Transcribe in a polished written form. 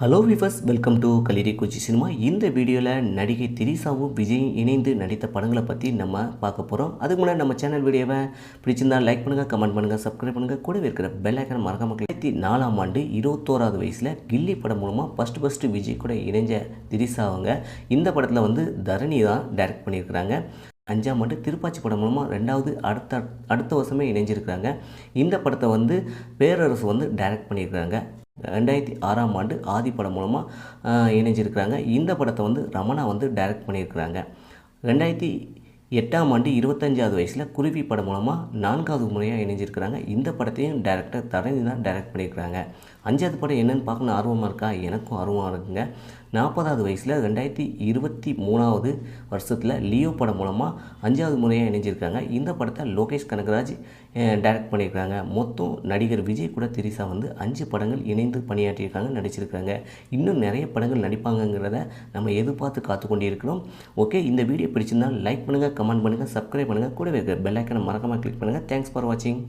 Hello viewers, welcome to கலிரி குச்சி cinema. இந்த வீடியோவில் நடிகை திரிசாவும் விஜயும் இணைந்து நடித்த படங்களை பற்றி நம்ம பார்க்க போகிறோம். அதுக்கு முன்னாடி நம்ம சேனல் வீடியோவை பிடிச்சிருந்தால் லைக் பண்ணுங்கள், கமெண்ட் பண்ணுங்கள், சப்ஸ்கிரைப் பண்ணுங்கள். கூடவே இருக்கிற பெல் ஐக்கனை மறக்காம 2004ஆம் ஆண்டு 21வது வயசில் கில்லி படம் மூலமாக ஃபஸ்ட்டு விஜய் கூட இணைஞ்ச திரிசா அவங்க இந்த படத்தில் தரணி தான் டைரக்ட் பண்ணியிருக்கிறாங்க. 5ஆம் ஆண்டு திருப்பாச்சி படம் மூலமாக ரெண்டாவது அடுத்த வருஷமே இணைஞ்சிருக்கிறாங்க. இந்த படத்தை பேரரசு டைரக்ட் பண்ணியிருக்கிறாங்க. 2006ஆம் ஆண்டு ஆதி படம் மூலமாக இணைஞ்சிருக்கிறாங்க. இந்த படத்தை ரமணா டைரக்ட் பண்ணியிருக்கிறாங்க. 2008ஆம் ஆண்டு 25வது வயசில் குருவி படம் மூலமாக 4வது முறையாக இணைஞ்சிருக்கிறாங்க. இந்த படத்தையும் டைரக்டர் தரணி தான் டைரக்ட் பண்ணியிருக்கிறாங்க. 5வது படம் என்னென்னு பார்க்கணும் ஆர்வமாக இருக்கா? எனக்கும் ஆர்வமாக இருக்குங்க. 40வது வயசில் 2023வது வருஷத்தில் லியோ படம் மூலமாக 5வது முறையாக இணைஞ்சிருக்காங்க. இந்த படத்தை லோகேஷ் கனகராஜ் டைரக்ட் பண்ணியிருக்காங்க. மொத்தம் நடிகர் விஜய் கூட திரிசா 5 படங்கள் இணைந்து பணியாற்றியிருக்காங்க, நடிச்சிருக்காங்க. இன்னும் நிறைய படங்கள் நடிப்பாங்கங்கிறத நம்ம எதிர்பார்த்து காத்து கொண்டிருக்கிறோம். ஓகே, இந்த வீடியோ பிடிச்சிருந்தால் லைக் பண்ணுங்கள், கமெண்ட் பண்ணுங்கள், சப்ஸ்கிரைப் பண்ணுங்கள். கூடவே பெல் ஐக்கனை மறக்காமல் கிளிக் பண்ணுங்கள். தேங்க்ஸ் ஃபார் வாட்சிங்.